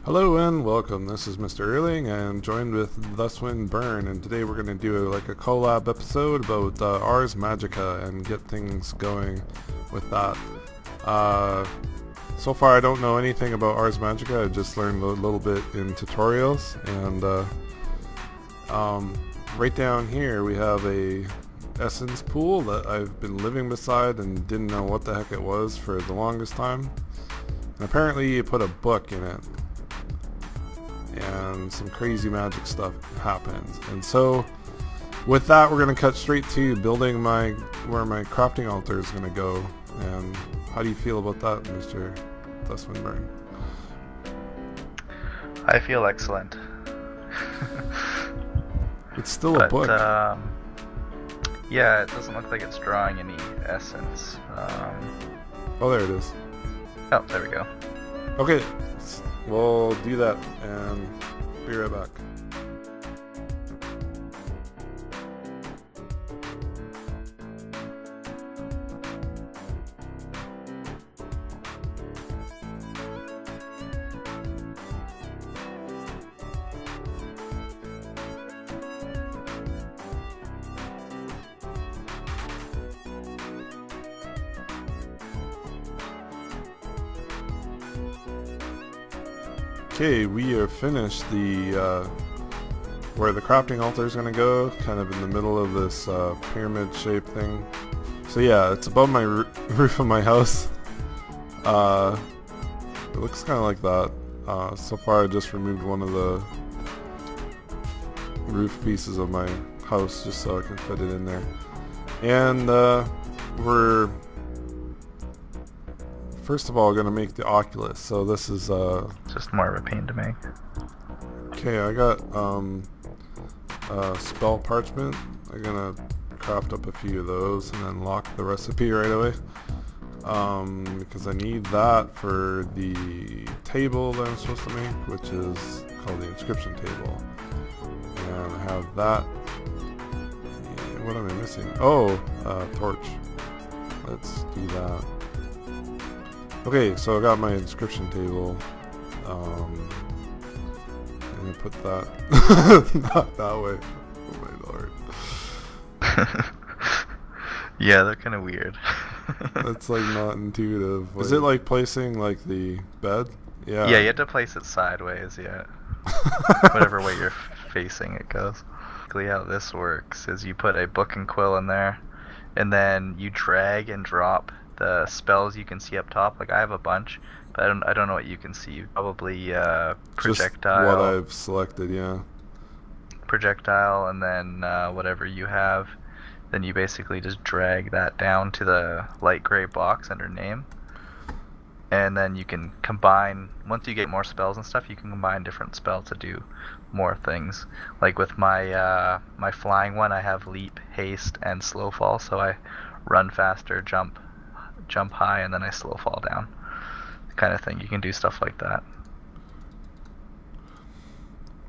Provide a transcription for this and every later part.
Hello and welcome. This is MrEarling and joined with Thuswinburn, and today we're going to do like a collab episode about Ars Magica and get things going with that. So far I don't know anything about Ars Magica. I just learned a little bit in tutorials, and right down here we have a essence pool that I've been living beside and didn't know what the heck it was for the longest time. And apparently you put a book in it and some crazy magic stuff happens. And so with that, we're going to cut straight to building where my crafting altar is going to go. And how do you feel about that, Mr. Thuswinburn? I feel excellent. It's still a book. Yeah, it doesn't look like it's drawing any essence. Oh, there it is. Oh, there we go. Okay, we'll do that and be right back. Okay, we are finished the where the crafting altar is going to go, kind of in the middle of this pyramid shaped thing. So yeah, it's above my roof of my house. It looks kind of like that. So far I just removed one of the roof pieces of my house just so I can fit it in there. And we're first of all going to make the oculus. So this is Just more of a pain to make. okay, I got spell parchment. I'm gonna craft up a few of those and then lock the recipe right away, because I need that for the table that I'm supposed to make, which is called the inscription table. And I have that. Yeah, what am I missing? Oh, torch. Let's do that. Okay, so I got my inscription table. I'm gonna put that not that way. Oh my lord. Yeah, they're kind of weird. That's like not intuitive. Is it like placing like the bed? Yeah. Yeah, you have to place it sideways, yeah. Whatever way you're facing it goes. Basically how this works is you put a book and quill in there, and then you drag and drop the spells you can see up top. Like I have a bunch, but I don't know what you can see. Probably projectile. Just what I've selected, yeah. Projectile, and then whatever you have. Then you basically just drag that down to the light gray box under name. And then you can combine, once you get more spells and stuff, you can combine different spells to do more things. Like with my my flying one, I have leap, haste, and slow fall, so I run faster, jump high, and then I slow fall down. Kind of thing. You can do stuff like that.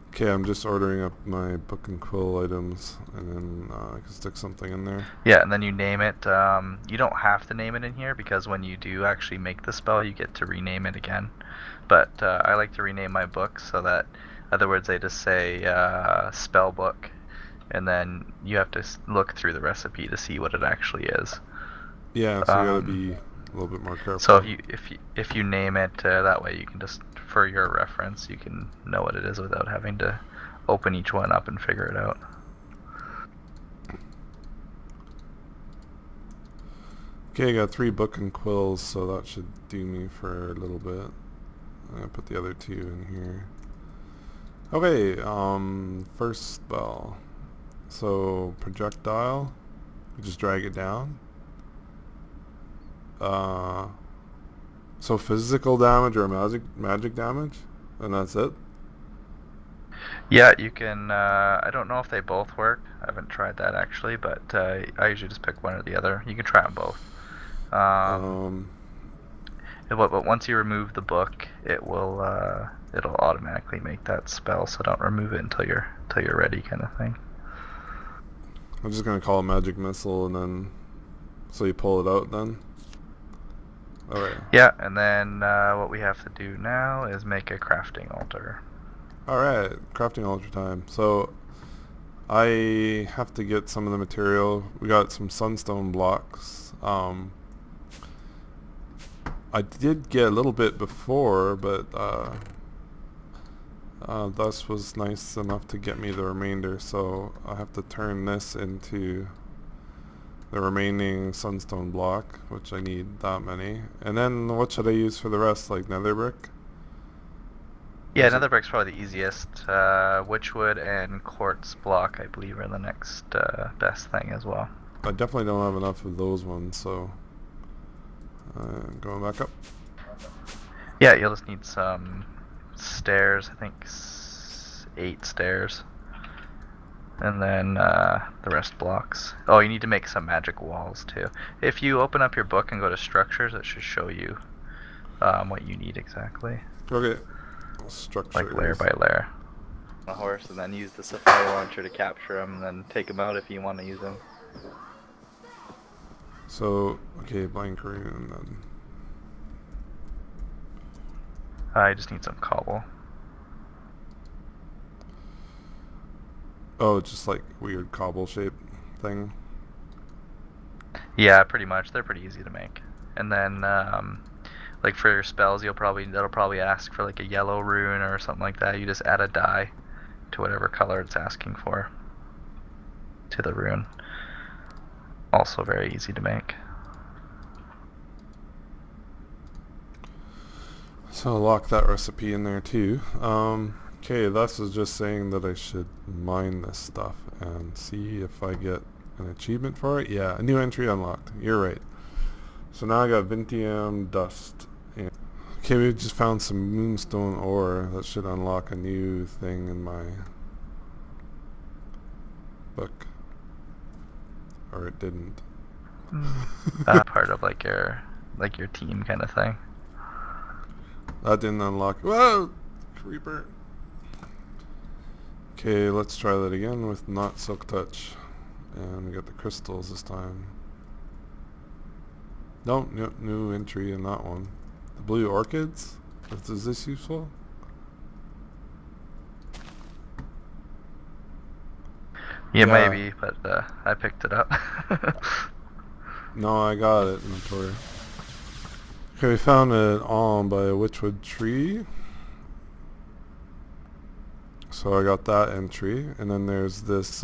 Okay, I'm just ordering up my book and quill items, and then I can stick something in there. Yeah, and then you name it. You don't have to name it in here, because when you do actually make the spell, you get to rename it again. But I like to rename my books so that, in other words, they just say spell book, and then you have to look through the recipe to see what it actually is. Yeah, so you gotta be a little bit more careful. So if you name it that way, you can just, for your reference, you can know what it is without having to open each one up and figure it out. Okay, I got 3 book and quills, so that should do me for a little bit. I'm gonna put the other 2 in here. Okay, first spell. So projectile, you just drag it down. So physical damage or magic damage, and that's it? Yeah, you can, I don't know if they both work. I haven't tried that actually, but I usually just pick one or the other. You can try them both. But once you remove the book, it'll automatically make that spell, so don't remove it until you're ready, kind of thing. I'm just gonna call it magic missile, and then so you pull it out then. Alright. Yeah, and then what we have to do now is make a crafting altar. Alright, crafting altar time. So, I have to get some of the material. We got some sunstone blocks. I did get a little bit before, but Thus was nice enough to get me the remainder, so I have to turn this into the remaining sunstone block, which I need that many. And then what should I use for the rest, like nether brick? Yeah, nether brick's probably the easiest. Witchwood and quartz block, I believe, are the next best thing as well. I definitely don't have enough of those ones, so going back up. Yeah, you'll just need some stairs, I think 8 stairs. And then the rest blocks. Oh, you need to make some magic walls too. If you open up your book and go to structures, it should show you what you need exactly. Okay. Structures. Like layer by layer. A horse, and then use the safari launcher to capture them, and then take them out if you want to use them. So, okay, blank rune, then. I just need some cobble. Oh, just like weird cobble shape thing. Yeah, pretty much. They're pretty easy to make. And then, like for your spells, that'll probably ask for like a yellow rune or something like that. You just add a dye to whatever color it's asking for to the rune. Also very easy to make. So I'll lock that recipe in there too. Okay, this is just saying that I should mine this stuff and see if I get an achievement for it. Yeah, a new entry unlocked. You're right. So now I got Vintium dust. And okay, we just found some moonstone ore. That should unlock a new thing in my book. Or it didn't. Part of like your team kind of thing. That didn't unlock. Whoa! Creeper. Okay, let's try that again with not silk touch. And we got the crystals this time. No, new entry in that one. The blue orchids? Is this useful? Yeah, maybe, but I picked it up. No, I got it, inventory. Okay, we found an alm by a witchwood tree. So I got that entry, and then there's this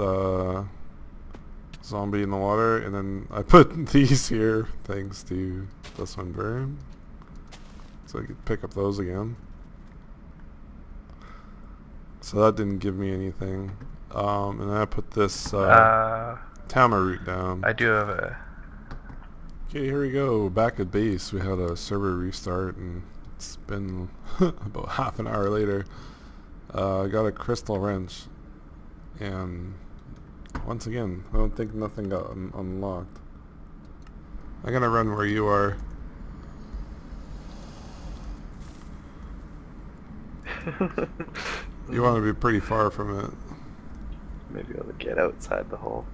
zombie in the water, and then I put these here thanks to Thuswinburn, so I could pick up those again. So that didn't give me anything, and then I put this Tama root down. I do have a... Okay, here we go, back at base. We had a server restart, and it's been about half an hour later. I got a crystal wrench, and once again, I don't think nothing got unlocked. I'm gonna run where you are. You want to be pretty far from it. Maybe I'll get outside the hole.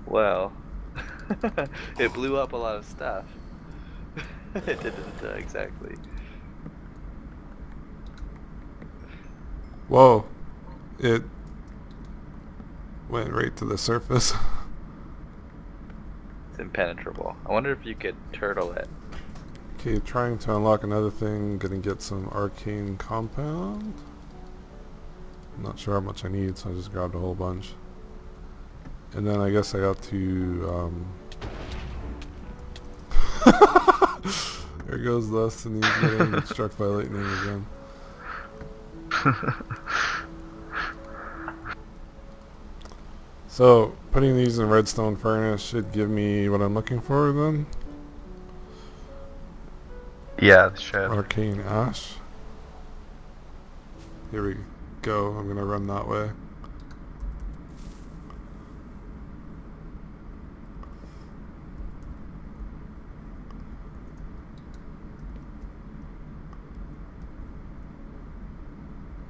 Well, it blew up a lot of stuff. It didn't exactly. Whoa. It went right to the surface. It's impenetrable. I wonder if you could turtle it. Okay, trying to unlock another thing. Gonna get some arcane compound. I'm not sure how much I need, so I just grabbed a whole bunch. And then I guess I got to, there goes Thus, and he's getting struck by lightning again. So, putting these in redstone furnace should give me what I'm looking for then? Yeah, it should. Arcane ash. Here we go, I'm gonna run that way.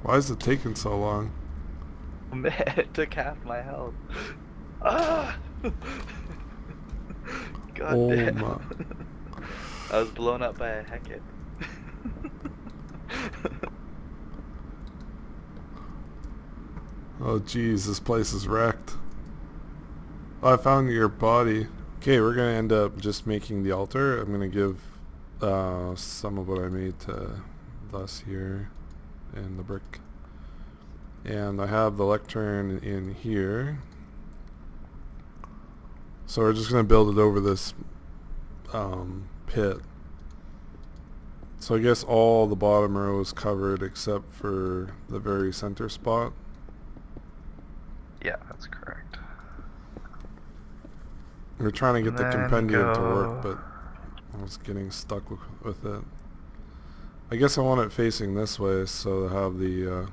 Why is it taking so long? Man, it took half my health. Ah! God Oh damn. my. I was blown up by a Hecate. Oh geez, this place is wrecked. Oh, I found your body. Okay, we're gonna end up just making the altar. I'm gonna give some of what I made to Thus here and the brick. And I have the lectern in here. So we're just gonna build it over this pit. So I guess all the bottom row is covered except for the very center spot. Yeah, that's correct. We're trying to get And the then compendium to work, go. but I was getting stuck with it. I guess I want it facing this way, so to have the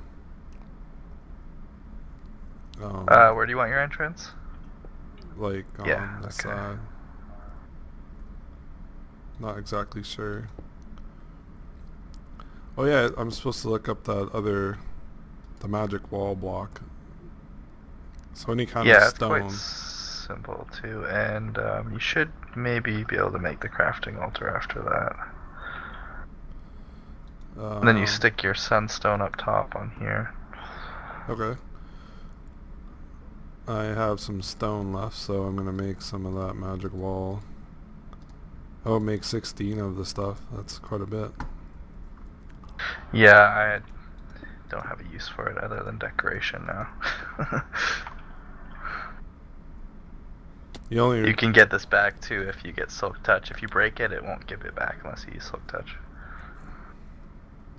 Where do you want your entrance? like Yeah, on the okay. side. Not exactly sure. Oh yeah, I'm supposed to look up the magic wall block. So any kind of Yeah, it's quite stone. simple too, and you should maybe be able to make the crafting altar after that. And then you stick your sunstone up top on here. Okay. I have some stone left, so I'm gonna make some of that magic wall. Oh, make 16 of the stuff. That's quite a bit. Yeah, I don't have a use for it other than decoration now. You can get this back too if you get Silk Touch. If you break it, it won't give it back unless you use Silk Touch.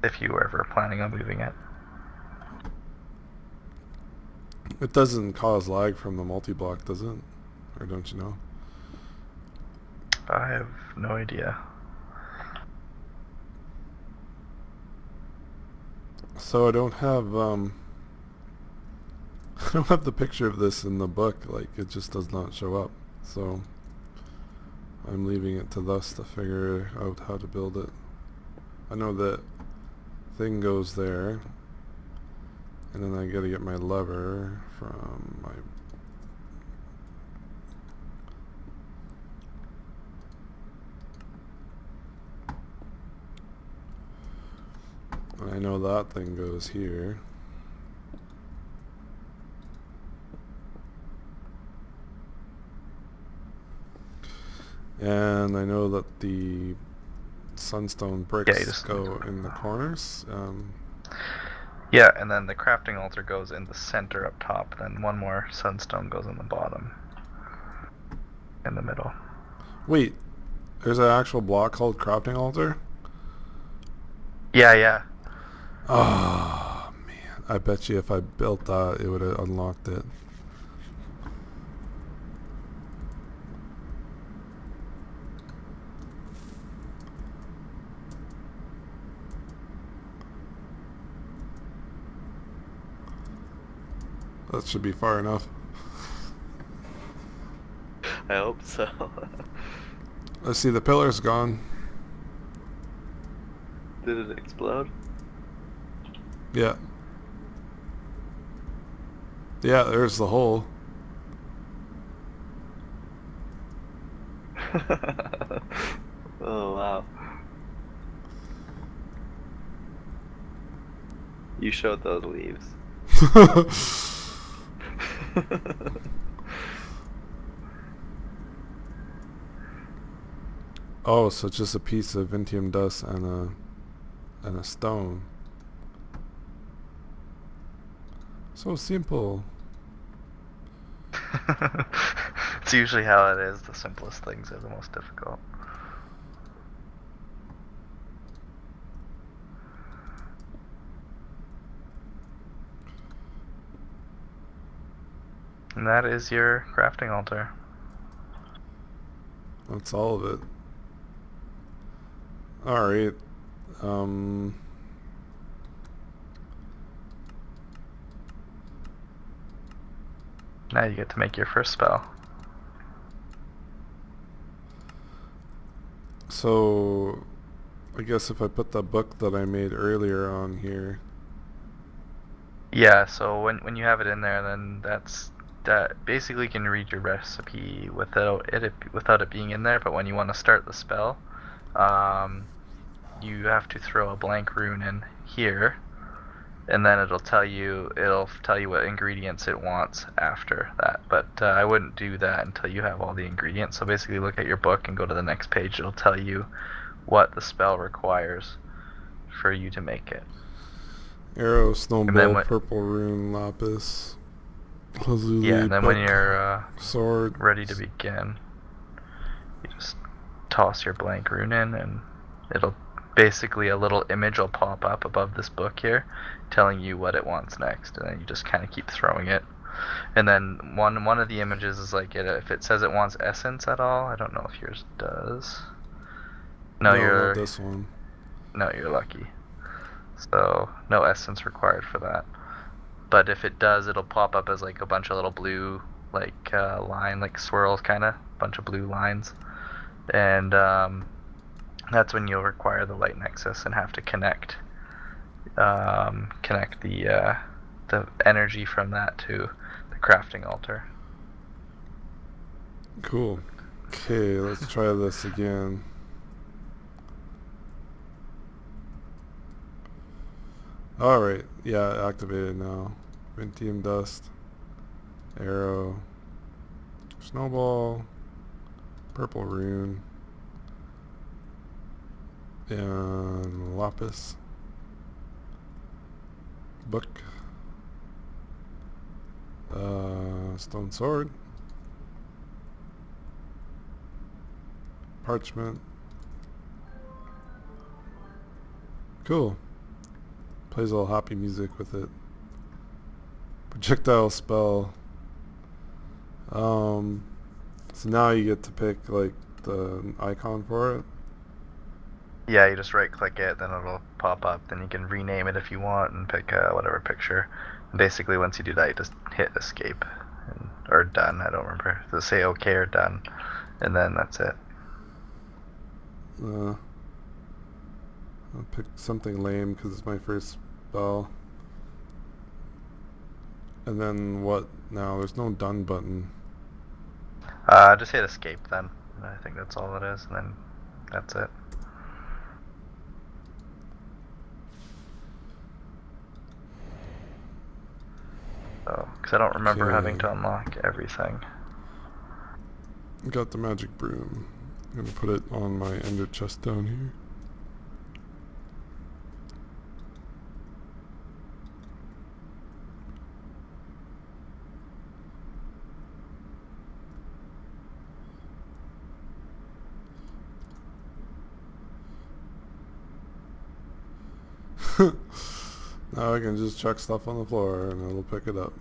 If you were ever planning on moving it. It doesn't cause lag from the multi-block, does it? Or don't you know? I have no idea. So I don't have I don't have the picture of this in the book. Like, it just does not show up. So I'm leaving it to Thus to figure out how to build it. I know that thing goes there, and then I gotta get my lever from my and I know that thing goes here. And I know that the sunstone bricks go in the corners. Yeah, and then the crafting altar goes in the center up top, then one more sunstone goes in the bottom. In the middle. Wait, there's an actual block called crafting altar? Yeah. Oh, man. I bet you if I built that, it would have unlocked it. That should be far enough. I hope so. Let's see, the pillar's gone. Did it explode? Yeah. Yeah, there's the hole. Oh, wow. You showed those leaves. Oh, so it's just a piece of Vintium dust and a stone. So simple. It's usually how it is. The simplest things are the most difficult. And that is your crafting altar. That's all of it. Alright. Now you get to make your first spell. So, I guess if I put the book that I made earlier on here, Yeah, so when you have it in there, then that basically can read your recipe without it being in there. But when you want to start the spell, um, you have to throw a blank rune in here, and then it'll tell you what ingredients it wants after that. But I wouldn't do that until you have all the ingredients. So basically, look at your book and go to the next page. It'll tell you what the spell requires for you to make it. Arrow, And then snowball, what? purple rune, lapis, Yeah, lazuli, and then when book, you're sword. ready to begin, you just toss your blank rune in, and it'll basically a little image will pop up above this book here, telling you what it wants next, and then you just kind of keep throwing it. And then one of the images is like if it says it wants essence at all. I don't know if yours does. No, No, not you're this one. no, you're lucky. So no essence required for that. But if it does, it'll pop up as like a bunch of little blue line, like swirls, kind of bunch of blue lines, and that's when you'll require the light nexus and have to connect the energy from that to the crafting altar. Cool. Okay, let's try this again. Alright, yeah, activated now. Vintium dust, arrow, snowball, purple rune, and lapis, book, stone sword, parchment. Cool. Plays a little happy music with it. Projectile spell. So now you get to pick like the icon for it. Yeah, you just right click it, then it'll pop up. Then you can rename it if you want and pick whatever picture. And basically, once you do that, you just hit escape or done. I don't remember. Does it say OK or done? And then that's it. I'll pick something lame because it's my first spell. And then what now? There's no done button. Just hit escape then. I think that's all it is, and then that's it. So, because I don't remember having to unlock everything. Got the magic broom. I'm gonna put it on my ender chest down here. Now I can just chuck stuff on the floor and it'll pick it up.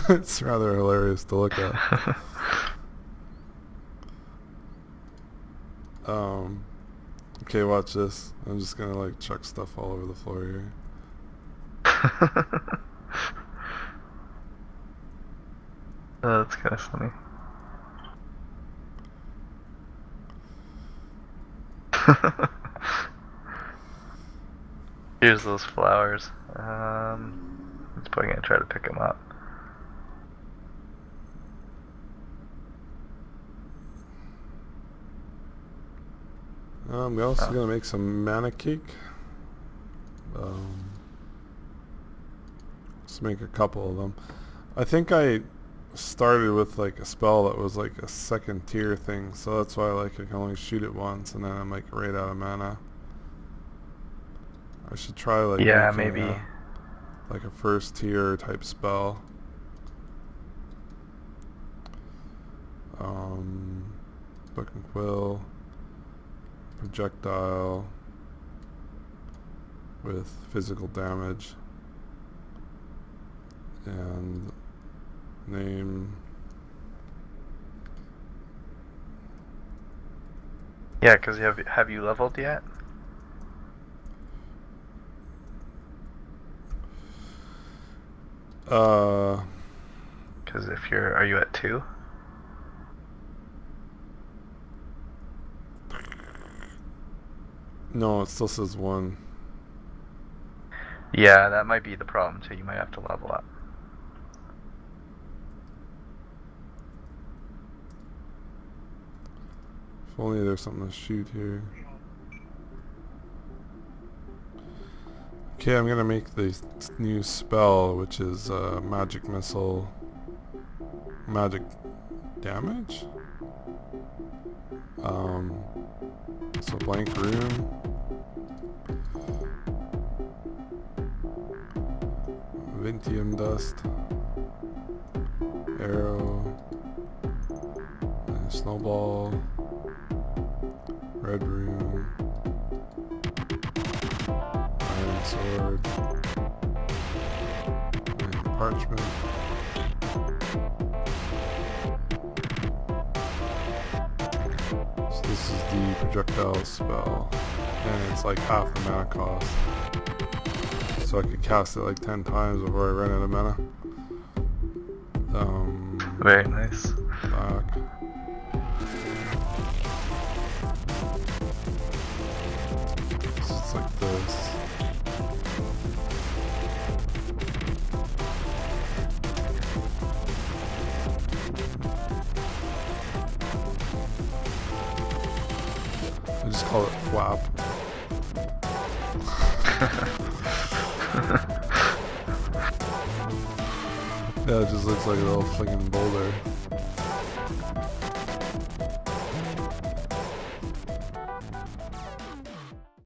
It's rather hilarious to look at. Okay, watch this. I'm just gonna like chuck stuff all over the floor here. Oh, that's kind of funny. Here's those flowers. I'm probably gonna try to pick them up. I'm also gonna make some mana cake. Let's make a couple of them. I think I started with like a spell that was like a second tier thing, so that's why like I can only shoot it once and then I'm like right out of mana. I should try like Maybe. like a first tier type spell. Book and quill, projectile with physical damage, and name. Yeah, because have you leveled yet? Because are you at 2? No, it still says 1. Yeah, that might be the problem too. You might have to level up. If only there's something to shoot here. Okay, I'm gonna make the new spell, which is magic missile. Magic damage? So blank room. Vintium dust. Arrow. And snowball. Red room. Iron sword. And parchment. So this is the projectile spell. And it's like half the mana cost. So I could cast it like 10 times before I run out of mana. Very nice. Back. So it's like this. I just call it flap. Yeah, it just looks like a little flinging boulder.